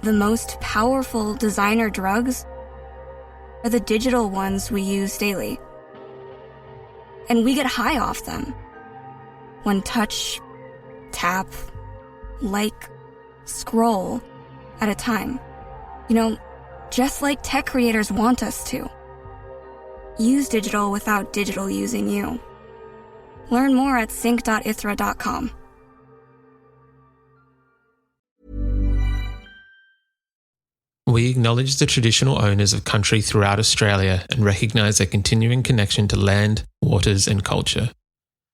the most powerful designer drugs are the digital ones we use daily. And we get high off them. One touch, tap, like, scroll at a time. Just like tech creators want us to. Use digital without digital using you. Learn more at sync.ithra.com. We acknowledge the traditional owners of country throughout Australia and recognise their continuing connection to land, waters and culture.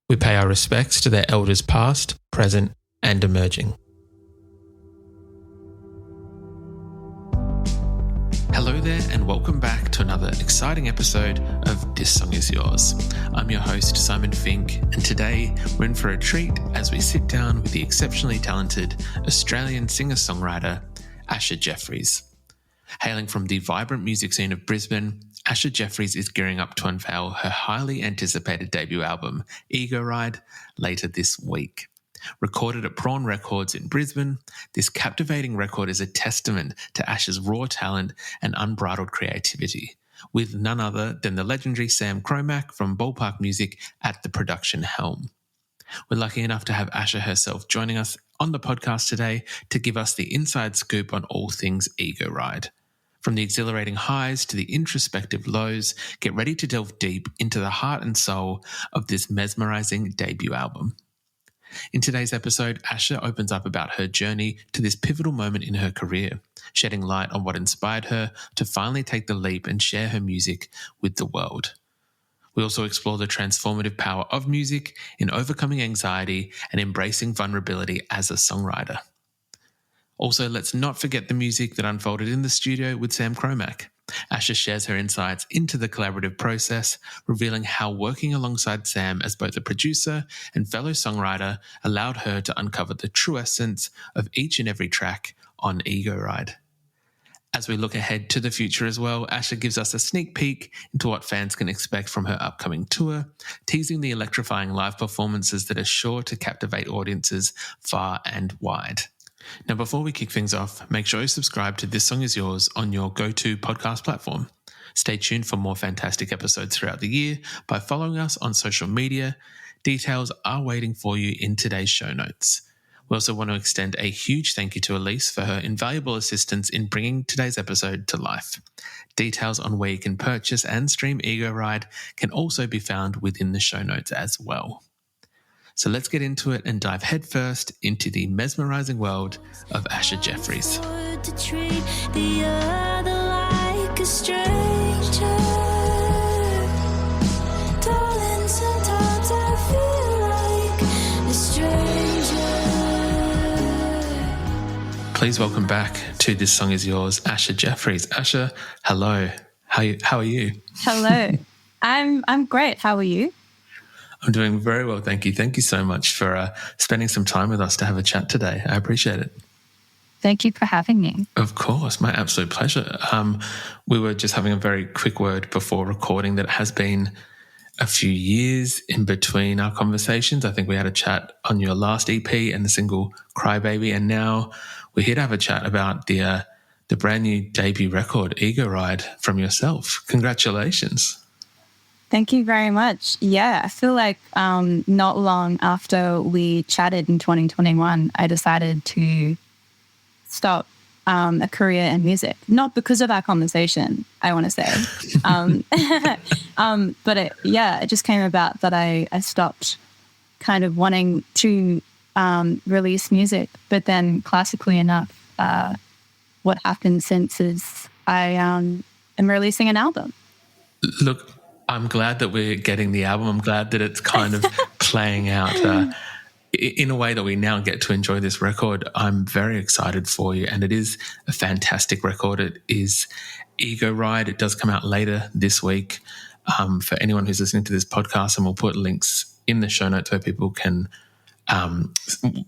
We pay our respects to their elders past, present and emerging. Hello there and welcome back to another exciting episode of This Song Is Yours. I'm your host Simon Fink, and today we're in for a treat as we sit down with the exceptionally talented Australian singer-songwriter Asha Jefferies. Hailing from the vibrant music scene of Brisbane, Asha Jefferies is gearing up to unveil her highly anticipated debut album, Ego Ride, later this week. Recorded at Prawn Records in Brisbane, this captivating record is a testament to Asha's raw talent and unbridled creativity, with none other than the legendary Sam Cromack from Ballpark Music at the production helm. We're lucky enough to have Asha herself joining us on the podcast today to give us the inside scoop on all things Ego Ride. From the exhilarating highs to the introspective lows, get ready to delve deep into the heart and soul of this mesmerizing debut album. In today's episode, Asha opens up about her journey to this pivotal moment in her career, shedding light on what inspired her to finally take the leap and share her music with the world. We also explore the transformative power of music in overcoming anxiety and embracing vulnerability as a songwriter. Also, let's not forget the music that unfolded in the studio with Sam Cromack. Asha shares her insights into the collaborative process, revealing how working alongside Sam as both a producer and fellow songwriter allowed her to uncover the true essence of each and every track on Ego Ride. As we look ahead to the future as well, Asha gives us a sneak peek into what fans can expect from her upcoming tour, teasing the electrifying live performances that are sure to captivate audiences far and wide. Now, before we kick things off, make sure you subscribe to This Song Is Yours on your go-to podcast platform. Stay tuned for more fantastic episodes throughout the year by following us on social media. Details are waiting for you in today's show notes. We also want to extend a huge thank you to Elise for her invaluable assistance in bringing today's episode to life. Details on where you can purchase and stream Ego Ride can also be found within the show notes as well. So let's get into it and dive headfirst into the mesmerizing world of Asha Jefferies. Please welcome back to This Song Is Yours, Asha Jefferies. Asha, hello. How are you? Hello. I'm great. How are you? I'm doing very well, thank you. Thank you so much for spending some time with us to have a chat today. I appreciate it. Thank you for having me. Of course, my absolute pleasure. We were just having a very quick word before recording that it has been a few years in between our conversations. I think we had a chat on your last EP and the single Crybaby, and now we're here to have a chat about the brand new debut record, Ego Ride, from yourself. Congratulations. Thank you very much. Yeah, I feel like not long after we chatted in 2021, I decided to start a career in music. Not because of our conversation, I want to say. But it just came about that I stopped kind of wanting to release music. But then classically enough, what happened since is I am releasing an album. Look, I'm glad that we're getting the album. I'm glad that it's kind of playing out in a way that we now get to enjoy this record. I'm very excited for you, and it is a fantastic record. It is Ego Ride. It does come out later this week. For anyone who's listening to this podcast, and we'll put links in the show notes where people can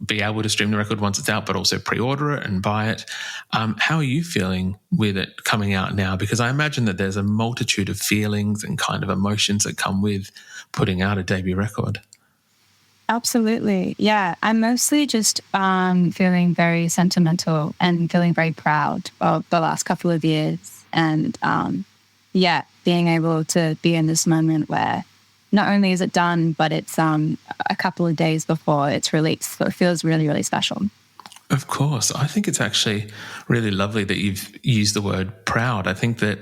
be able to stream the record once it's out, but also pre-order it and buy it. How are you feeling with it coming out now? Because I imagine that there's a multitude of feelings and kind of emotions that come with putting out a debut record. Absolutely. Yeah. I'm mostly just feeling very sentimental and feeling very proud of the last couple of years. And yeah, being able to be in this moment where not only is it done, but it's a couple of days before it's released. So it feels really, really special. Of course. I think it's actually really lovely that you've used the word proud. I think that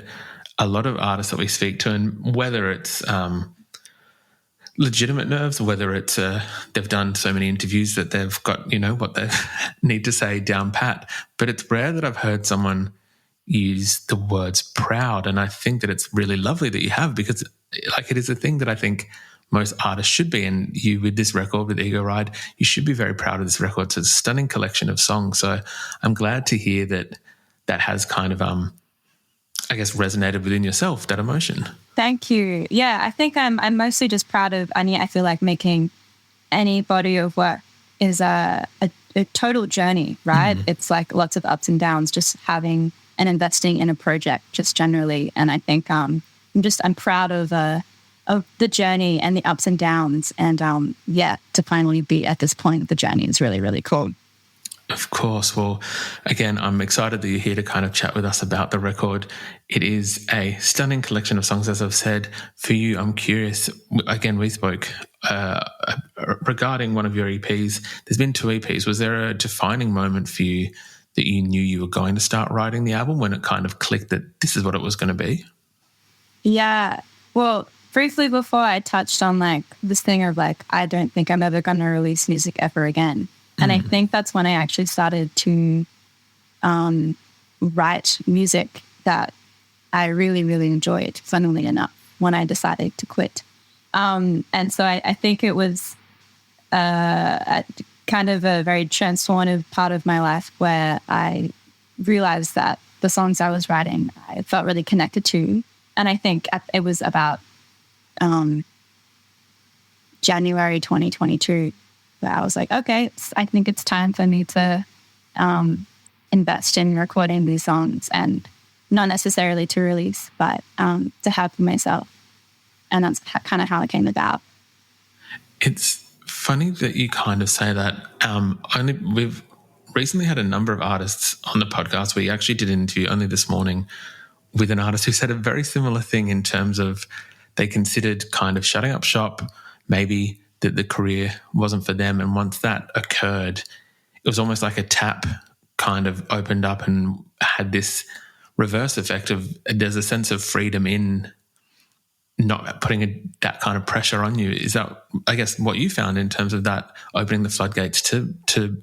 a lot of artists that we speak to, and whether it's legitimate nerves, whether it's they've done so many interviews that they've got, what they need to say down pat, but it's rare that I've heard someone use the words proud. And I think that it's really lovely that you have, because it is a thing that I think most artists should be. And you, with this record, with Ego Ride, you should be very proud of this record. It's a stunning collection of songs. So I'm glad to hear that has kind of, resonated within yourself, that emotion. Thank you. Yeah, I think I'm mostly just proud of, I feel like making any body of work is a total journey, right? It's like lots of ups and downs, just having and investing in a project just generally. And I think I'm proud of the journey and the ups and downs. And to finally be at this point of the journey is really, really cool. Of course. Well, again, I'm excited that you're here to kind of chat with us about the record. It is a stunning collection of songs, as I've said. For you, I'm curious. Again, we spoke regarding one of your EPs. There's been 2 EPs. Was there a defining moment for you that you knew you were going to start writing the album, when it kind of clicked that this is what it was going to be? Yeah. Well, briefly before, I touched on this thing of I don't think I'm ever going to release music ever again. And I think that's when I actually started to write music that I really, really enjoyed, funnily enough, when I decided to quit. And so I think it was kind of a very transformative part of my life where I realized that the songs I was writing, I felt really connected to. And I think it was about January 2022. Where I was like, okay, I think it's time for me to invest in recording these songs, and not necessarily to release, but to have for myself. And that's kind of how it came about. It's funny that you kind of say that. We've recently had a number of artists on the podcast. We actually did an interview only this morning with an artist who said a very similar thing, in terms of they considered kind of shutting up shop, maybe that the career wasn't for them. And once that occurred, it was almost like a tap kind of opened up and had this reverse effect of, there's a sense of freedom in not putting that kind of pressure on you. Is that, I guess, what you found in terms of that opening the floodgates to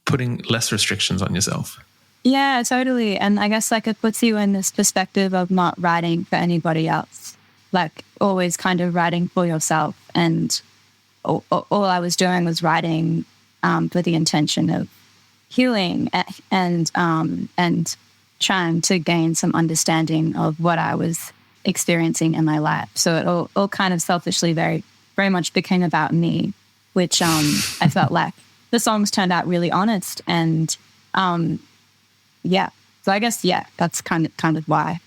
putting less restrictions on yourself? Yeah, totally. And I guess it puts you in this perspective of not writing for anybody else, always kind of writing for yourself. And all I was doing was writing for the intention of healing and trying to gain some understanding of what I was experiencing in my life. So it all kind of selfishly very, very much became about me, which I felt like the songs turned out really honest. And so I guess, that's kind of why.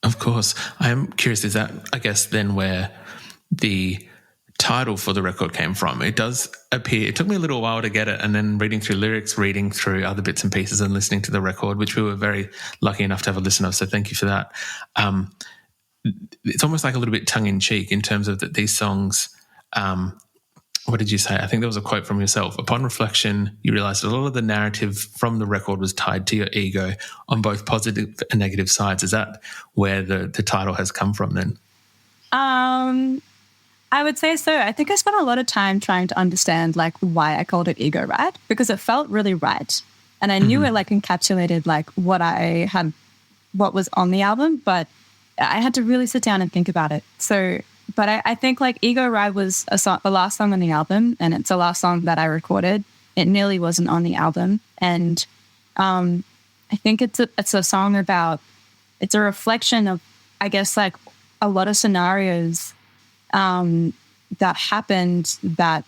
Of course. I'm curious, is that, I guess, then where the title for the record came from? It does appear, it took me a little while to get it, and then reading through lyrics, reading through other bits and pieces, and listening to the record, which we were very lucky enough to have a listen of, so thank you for that. It's almost like a little bit tongue-in-cheek in terms of that these songs, what did you say? I think there was a quote from yourself. Upon reflection, you realised a lot of the narrative from the record was tied to your ego on both positive and negative sides. Is that where the title has come from then? I would say so. I think I spent a lot of time trying to understand why I called it Ego Ride, because it felt really right. And I knew it encapsulated what was on the album, but I had to really sit down and think about it. So, but I think Ego Ride was the last song on the album, and it's the last song that I recorded. It nearly wasn't on the album. And I think it's a song about, it's a reflection of, I guess, a lot of scenarios that happened that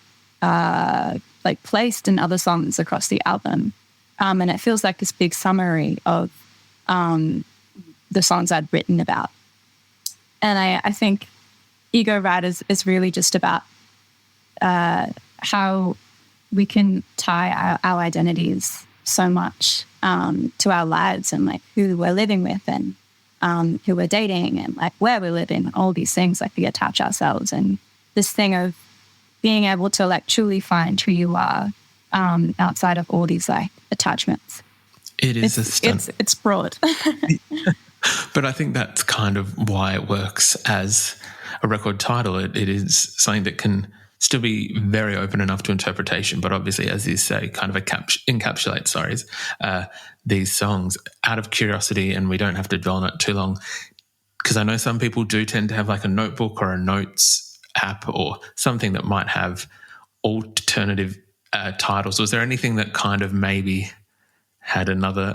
placed in other songs across the album. And it feels like this big summary of the songs I'd written about. And I think Ego Ride is really just about how we can tie our identities so much to our lives and like who we're living with and who we're dating and like where we're living and all these things, like we attach ourselves, and this thing of being able to like truly find who you are outside of all these like attachments. It's broad. But I think that's kind of why it works as a record title. It is something that can still be very open enough to interpretation, but obviously, as you say, kind of encapsulate these songs out of curiosity, and we don't have to dwell on it too long. Because I know some people do tend to have like a notebook or a notes app or something that might have alternative titles. Was there anything that kind of maybe had another?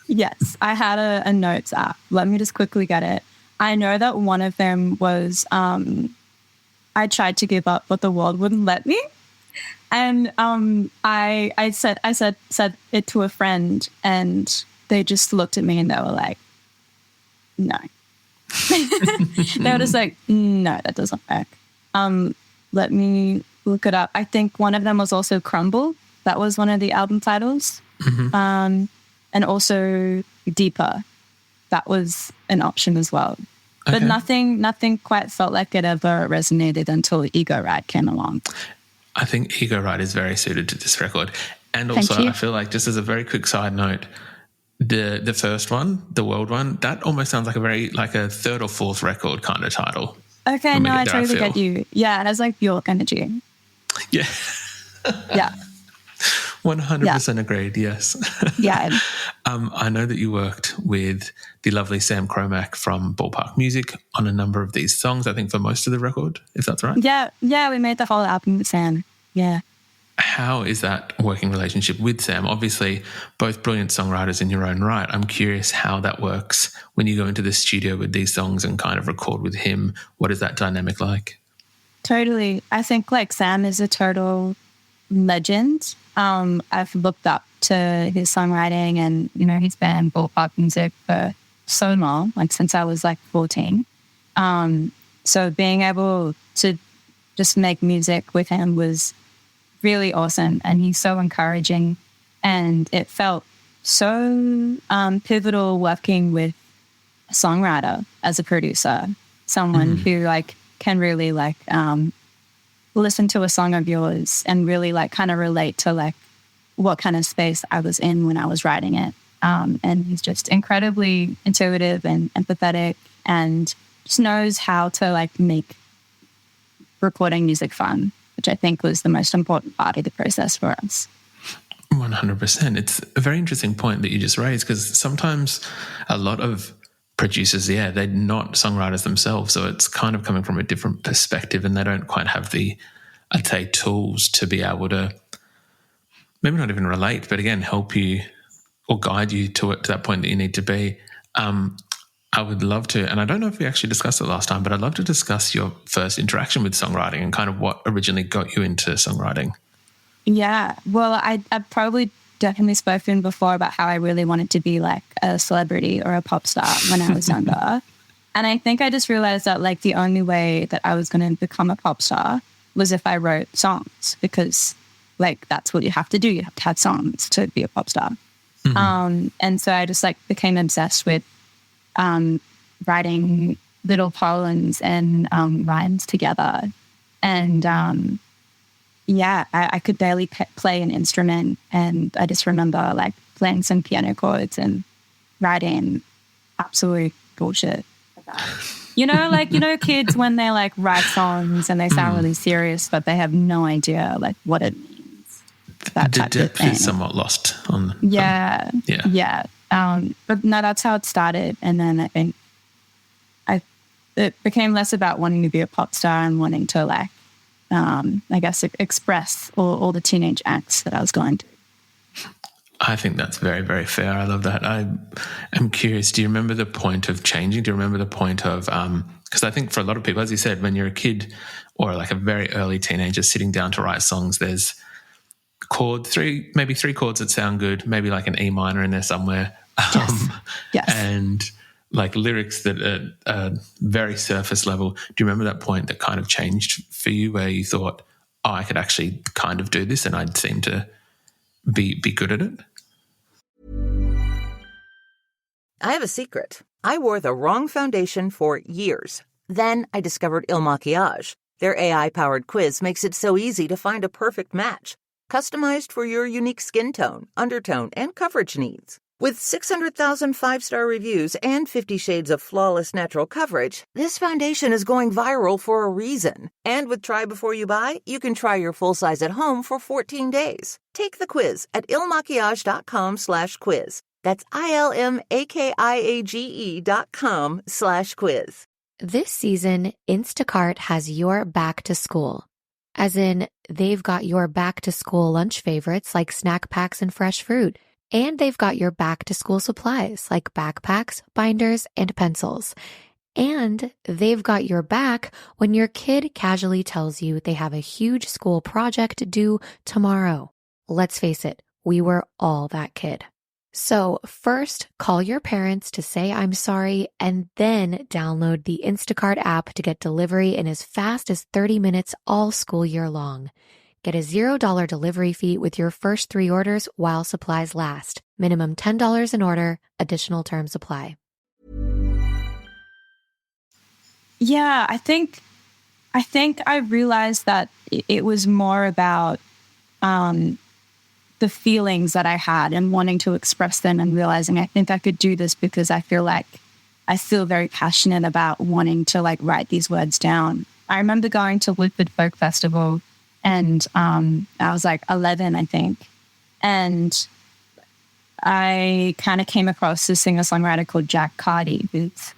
Yes, I had a notes app. Let me just quickly get it. I know that one of them was I tried to give up, but the world wouldn't let me. And I said it to a friend, and they just looked at me and they were like, no. They were just like, no, that doesn't work. Let me look it up. I think one of them was also Crumble. That was one of the album titles. Mm-hmm. And also Deeper. That was an option as well. Okay. But nothing quite felt like it ever resonated until Ego Ride came along. I think Ego Ride is very suited to this record. And also I feel like, just as a very quick side note, the first one, the world one, that almost sounds like a third or fourth record kind of title. Okay, no, I totally get you. Yeah, it has like Bjork energy. Yeah. Yeah. 100% agreed, yes. Yeah. I know that you worked with the lovely Sam Cromack from Ballpark Music on a number of these songs, I think for most of the record, if that's right. Yeah, we made the whole album with Sam. Yeah. How is that working relationship with Sam? Obviously, both brilliant songwriters in your own right. I'm curious how that works when you go into the studio with these songs and kind of record with him. What is that dynamic like? Totally. I think like Sam is a total legend. I've looked up to his songwriting, and he's been Ballpark Music for so long, like since I was like 14. So being able to just make music with him was really awesome, and he's so encouraging, and it felt so pivotal working with a songwriter as a producer, someone who like can really like listen to a song of yours and really like kind of relate to like what kind of space I was in when I was writing it. And he's just incredibly intuitive and empathetic, and just knows how to like make recording music fun, which I think was the most important part of the process for us. 100%. It's a very interesting point that you just raised, because sometimes a lot of producers, they're not songwriters themselves, so it's kind of coming from a different perspective, and they don't quite have the, I'd say, tools to be able to maybe not even relate, but again, help you or guide you to that point that you need to be. I would love to, and I don't know if we actually discussed it last time, but I'd love to discuss your first interaction with songwriting and kind of what originally got you into songwriting. Yeah, well, I've probably definitely spoken before about how I really wanted to be like a celebrity or a pop star when I was younger. And I think I just realized that like the only way that I was going to become a pop star was if I wrote songs, because like that's what you have to do. You have to have songs to be a pop star. Mm-hmm. And so I just like became obsessed with writing little poems and rhymes together. And I could barely play an instrument, and I just remember like playing some piano chords and writing absolute bullshit about it. Kids when they like write songs and they sound really serious, but they have no idea like what it means. That the depth is somewhat lost on. Yeah. But no, that's how it started, and then I think it became less about wanting to be a pop star and wanting to like, I guess, express all the teenage angst that I was going through. I think that's very, very fair. I love that. I am curious, do you remember the point of changing? Do you remember the point of, because I think for a lot of people, as you said, when you're a kid or like a very early teenager sitting down to write songs, there's maybe three chords that sound good, maybe like an E minor in there somewhere. Yes. And like lyrics that are very surface level. Do you remember that point that kind of changed for you where you thought, oh, I could actually kind of do this, and I'd seem to be good at it? I have a secret. I wore the wrong foundation for years. Then I discovered Il Makiage. Their AI-powered quiz makes it so easy to find a perfect match, customized for your unique skin tone, undertone, and coverage needs. With 600,000 five-star reviews and 50 shades of flawless natural coverage, this foundation is going viral for a reason. And with Try Before You Buy, you can try your full size at home for 14 days. Take the quiz at ilmakiage.com/quiz. That's ILMAKIAGE.com/quiz. This season, Instacart has your back to school. As in, they've got your back to school lunch favorites like snack packs and fresh fruit. And they've got your back to school supplies like backpacks, binders, and pencils. And they've got your back when your kid casually tells you they have a huge school project due tomorrow. Let's face it, we were all that kid. So first, call your parents to say I'm sorry, and then download the Instacart app to get delivery in as fast as 30 minutes all school year long. Get a $0 delivery fee with your first 3 orders while supplies last. Minimum $10 an order. Additional terms apply. Yeah, I think I realized that it was more about the feelings that I had and wanting to express them, and realizing I think I could do this because I feel very passionate about wanting to write these words down. I remember going to Woodford Folk Festival, and I was 11, I think. And I kind of came across this singer-songwriter called Jack Carty, who's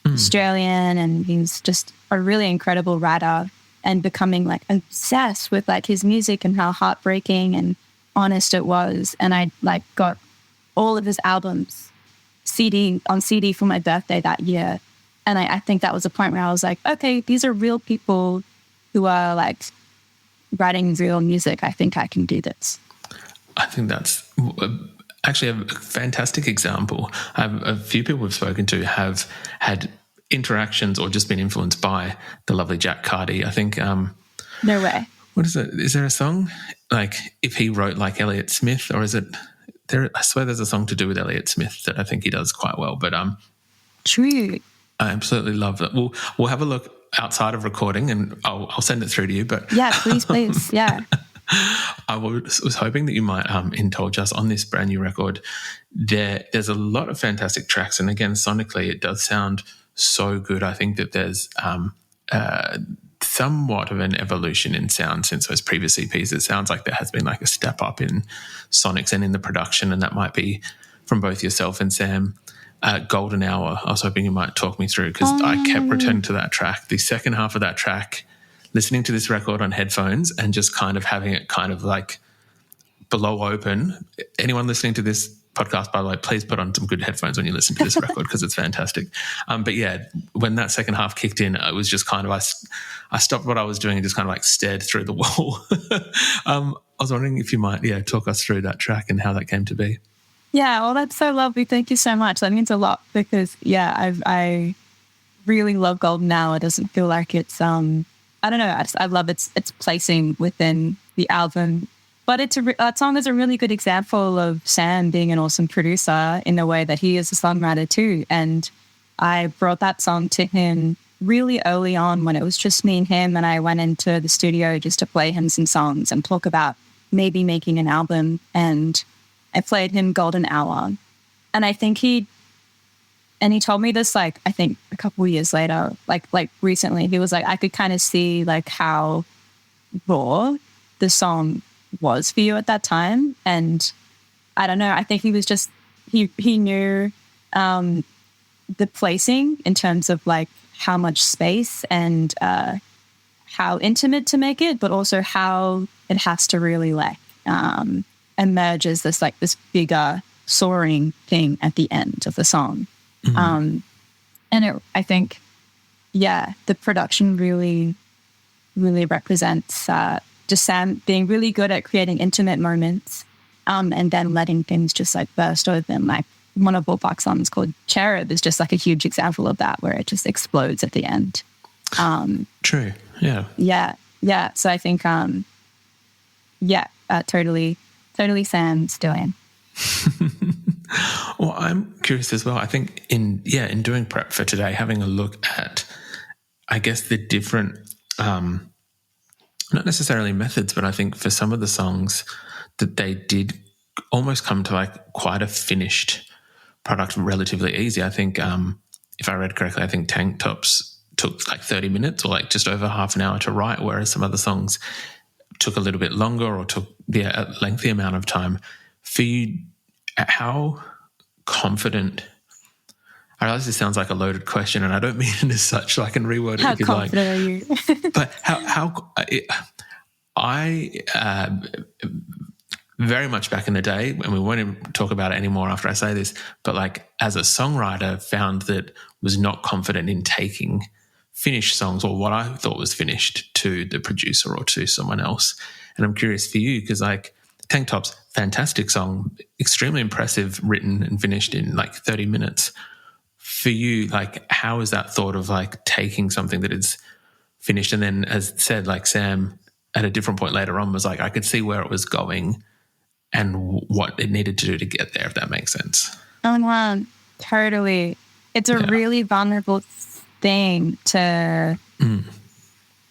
Australian, and he's just a really incredible writer, and becoming obsessed with his music and how heartbreaking and honest it was. And I got all of his albums on CD for my birthday that year. And I think that was a point where I was okay, these are real people who are writing real music. I think I can do this. I think that's actually a fantastic example. A few people we've spoken to have had interactions or just been influenced by the lovely Jack Carty. I think... No way. What is it? Is there a song? If he wrote like Elliott Smith, or is it... I swear there's a song to do with Elliott Smith that I think he does quite well. But True. I absolutely love that. We'll have a look outside of recording, and I'll send it through to you. But yeah, please, yeah. I was hoping that you might indulge us on this brand new record. There's a lot of fantastic tracks, and again, sonically, it does sound so good. I think that there's somewhat of an evolution in sound since those previous EPs. It sounds like there has been a step up in sonics and in the production, and that might be from both yourself and Sam. Golden Hour, I was hoping you might talk me through, because I kept returning to that track. The second half of that track, listening to this record on headphones and just kind of having it below open. Anyone listening to this podcast, by the way, please put on some good headphones when you listen to this record, because it's fantastic. But yeah, when that second half kicked in, it was just I stopped what I was doing and just stared through the wall. I was wondering if you might, talk us through that track and how that came to be. Yeah, well, that's so lovely. Thank you so much. That means a lot, because I really love Golden Hour. It doesn't feel like it's I don't know. I love its placing within the album. But that song is a really good example of Sam being an awesome producer in the way that he is a songwriter too. And I brought that song to him really early on when it was just me and him, and I went into the studio just to play him some songs and talk about maybe making an album. And I played him Golden Hour. And I think he told me this, I think a couple of years later, recently, he was I could kind of see how raw the song was for you at that time. And I don't know, I think he was just, he knew the placing in terms of how much space and how intimate to make it, but also how it has to really emerge as this bigger soaring thing at the end of the song. Mm-hmm. I think, the production really, really represents just Sam being really good at creating intimate moments, and then letting things just burst open. One of Bullpark's songs called Cherub is just a huge example of that, where it just explodes at the end. True. Yeah. Yeah. So I think, yeah, totally Sam's doing. Well, I'm curious as well. I think in doing prep for today, having a look at, I guess, the different, not necessarily methods, but I think for some of the songs that they did almost come to like quite a finished product relatively easy. I think, if I read correctly, I think Tank Tops took like 30 minutes or like just over half an hour to write, whereas some other songs took a little bit longer or took a lengthy amount of time. For you, how confident, I realize this sounds like a loaded question and I don't mean it as such, so I can reword it How if you'd like. confident are you? But I very much back in the day, and we won't even talk about it anymore after I say this, but like as a songwriter found that was not confident in taking finished songs or what I thought was finished to the producer or to someone else. And I'm curious for you because like Tank Tops, fantastic song, extremely impressive, written and finished in like 30 minutes. For you, like how is that thought of like taking something that is finished and then, as said, like Sam at a different point later on was like, I could see where it was going and what it needed to do to get there, if that makes sense. Oh, wow. Totally. It's a really vulnerable thing to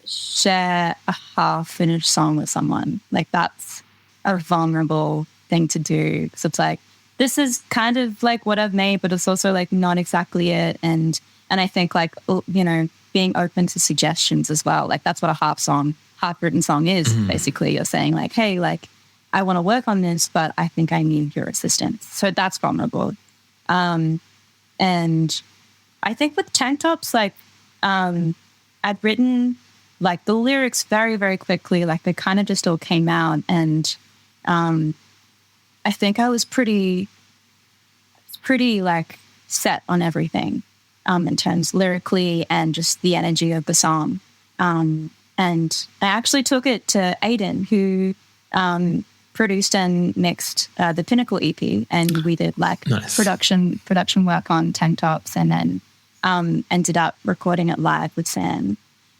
share a half-finished song with someone. Like that's a vulnerable thing to do. So it's like, this is kind of like what I've made, but it's also like not exactly it. And I think like, you know, being open to suggestions as well. Like that's what a half-written song is. Basically, you're saying like, hey, like I want to work on this, but I think I need your assistance. So that's vulnerable. And I think with Tank Tops, like I'd written like the lyrics very, very quickly. Like they kind of just all came out. And I think I was pretty like set on everything in terms lyrically and just the energy of the song. And I actually took it to Aiden, who produced and mixed the Pinnacle EP, and we did like production work on Tank Tops, and then ended up recording it live with Sam.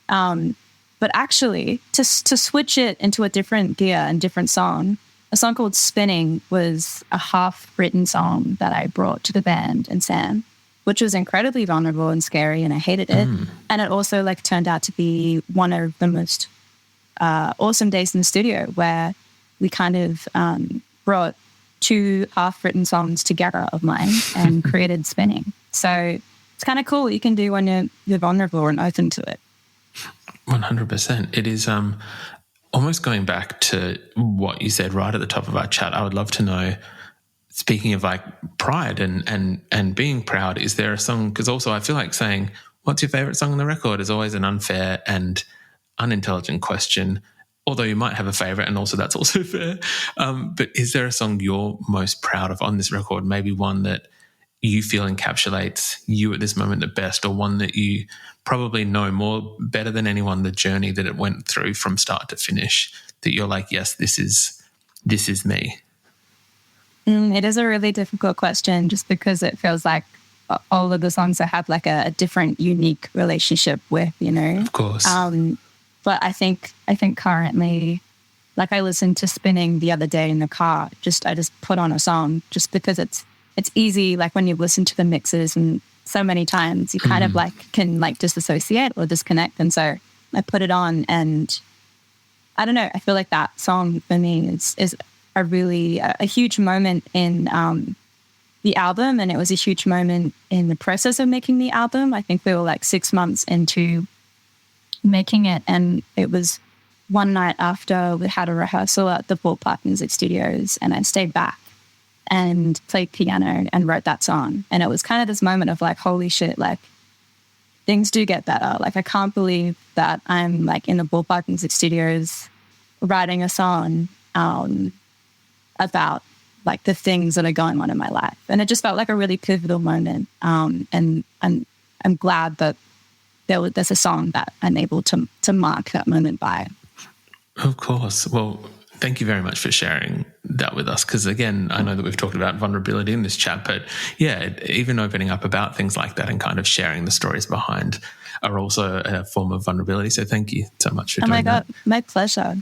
But actually, to switch it into a different gear and different song, a song called Spinning was a half-written song that I brought to the band and Sam, which was incredibly vulnerable and scary, and I hated it. And it also like turned out to be one of the most awesome days in the studio, where we kind of brought two half-written songs together of mine and created Spinning. So it's kind of cool what you can do when you're vulnerable and open to it. 100%. It is almost going back to what you said right at the top of our chat. I would love to know, speaking of like pride and being proud, is there a song? Because also I feel like saying, what's your favorite song on the record is always an unfair and unintelligent question, although you might have a favorite and also that's also fair. But is there a song you're most proud of on this record? Maybe one that you feel encapsulates you at this moment the best, or one that you probably know better than anyone, the journey that it went through from start to finish, that you're like, yes, this is me? It is a really difficult question, just because it feels like all of the songs I have like a different, unique relationship with, you know. Of course. But I think currently, like I listened to Spinning the other day in the car. I just put on a song just because it's easy. Like when you listen to the mixes and so many times, you kind of like can like disassociate or disconnect. And so I put it on, and I don't know. I feel like that song for me is a really a huge moment in the album, and it was a huge moment in the process of making the album. I think we were like 6 months into making it, and it was one night after we had a rehearsal at the Ballpark Music Studios, and I stayed back and played piano and wrote that song. And it was kind of this moment of like, holy shit, like things do get better. Like I can't believe that I'm like in the Ballpark Music Studios writing a song about like the things that are going on in my life. And it just felt like a really pivotal moment. And I'm glad that there's a song that I'm able to mark that moment by. Of course. Well, thank you very much for sharing that with us. Because again, I know that we've talked about vulnerability in this chat, but yeah, even opening up about things like that and kind of sharing the stories behind are also a form of vulnerability. So thank you so much for doing that. Oh my God, my pleasure.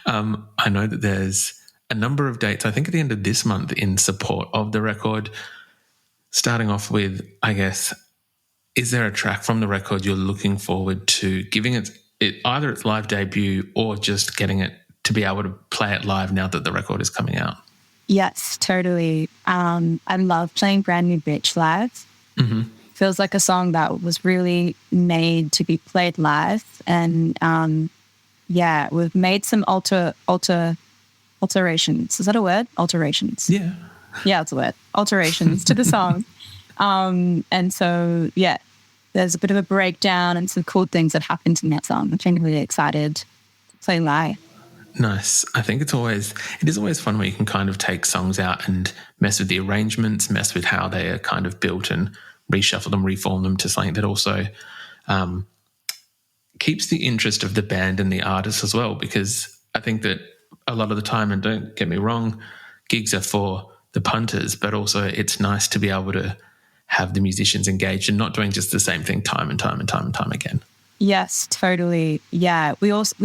I know that there's a number of dates, I think at the end of this month, in support of the record. Starting off with, I guess, is there a track from the record you're looking forward to giving it either its live debut or just getting it to be able to play it live now that the record is coming out? Yes, totally. I love playing Brand New Bitch live. Mm-hmm. Feels like a song that was really made to be played live. And we've made some alterations. Is that a word? Alterations. Yeah. Yeah, it's a word. Alterations to the song. And so, yeah, there's a bit of a breakdown and some cool things that happened in that song. I'm really excited to play live. Nice. I think it is always fun when you can kind of take songs out and mess with the arrangements, mess with how they are kind of built and reshuffle them, reform them to something that also keeps the interest of the band and the artist as well, because I think that a lot of the time, and don't get me wrong, gigs are for the punters, but also it's nice to be able to have the musicians engaged and not doing just the same thing time and time and time and time again. Yes, totally. Yeah, we also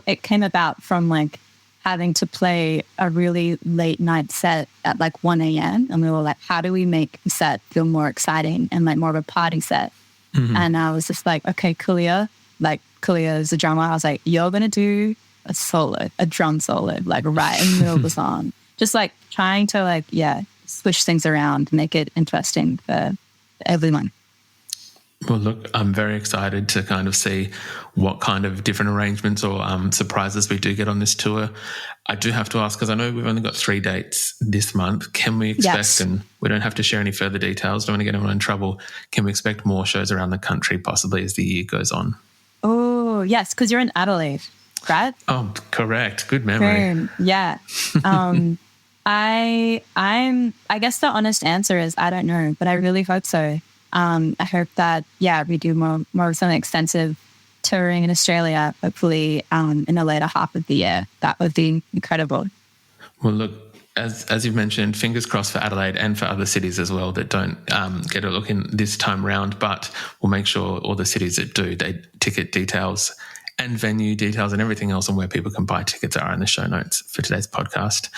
it came about from like having to play a really late night set at like 1 a.m. and we were like, how do we make the set feel more exciting and like more of a party set? Mm-hmm. And I was just like, okay, Kalia is the drummer. I was like, you're gonna do a drum solo, like right in the middle of the song. Just like trying to switch things around, make it interesting for everyone. Well, look, I'm very excited to kind of see what kind of different arrangements or surprises we do get on this tour. I do have to ask, because I know we've only got 3 dates this month. Can we expect, and we don't have to share any further details, don't want to get anyone in trouble, can we expect more shows around the country possibly as the year goes on? Oh, yes, because you're in Adelaide, right? Oh, correct. Good memory. Boom. Yeah. I guess the honest answer is I don't know, but I really hope so. I hope that, we do more of some extensive touring in Australia, hopefully in the later half of the year. That would be incredible. Well, look, as you've mentioned, fingers crossed for Adelaide and for other cities as well that don't get a look in this time round, but we'll make sure all the cities that do, they ticket details and venue details and everything else and where people can buy tickets are in the show notes for today's podcast.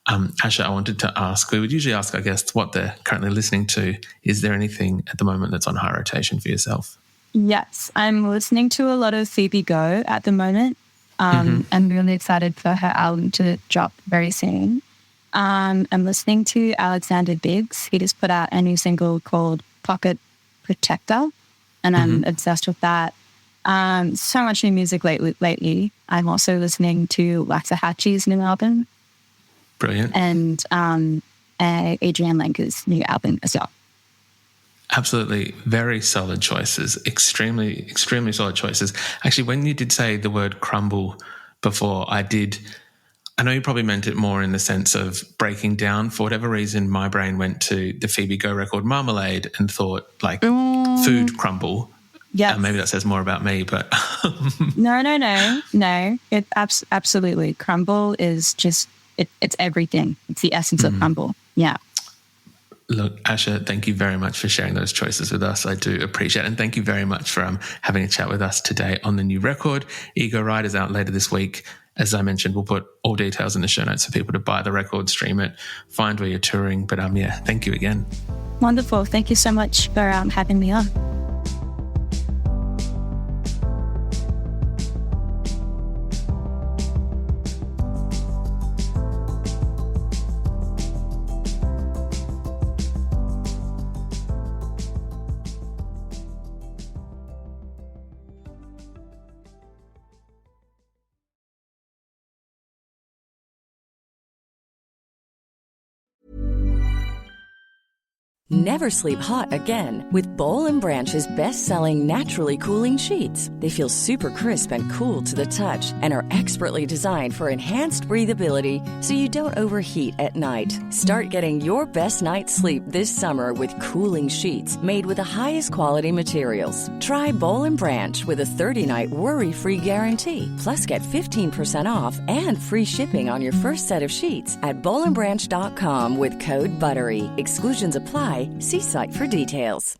Asha, I wanted to ask, we would usually ask, I guess, what they're currently listening to. Is there anything at the moment that's on high rotation for yourself? Yes, I'm listening to a lot of Phoebe Go at the moment. I'm really excited for her album to drop very soon. I'm listening to Alexander Biggs. He just put out a new single called Pocket Protector, and I'm obsessed with that. So much new music lately. I'm also listening to Waxahachie's new album. Brilliant. And Adrienne Lenker's new album as well. Absolutely. Very solid choices. Extremely, extremely solid choices. Actually, when you did say the word crumble before, I know you probably meant it more in the sense of breaking down. For whatever reason, my brain went to the Phoebe Go record Marmalade and thought like food crumble. Yeah. Maybe that says more about me, but... No. It absolutely. Crumble is just... It's everything. It's the essence of crumble. Yeah. Look, Asha, thank you very much for sharing those choices with us. I do appreciate it. And thank you very much for having a chat with us today on the new record. Ego Ride is out later this week. As I mentioned, we'll put all details in the show notes for people to buy the record, stream it, find where you're touring. But thank you again. Wonderful. Thank you so much for having me on. Never sleep hot again with Bowl & Branch's best-selling naturally cooling sheets. They feel super crisp and cool to the touch and are expertly designed for enhanced breathability so you don't overheat at night. Start getting your best night's sleep this summer with cooling sheets made with the highest quality materials. Try Bowl & Branch with a 30-night worry-free guarantee. Plus, get 15% off and free shipping on your first set of sheets at bowlandbranch.com with code BUTTERY. Exclusions apply. See site for details.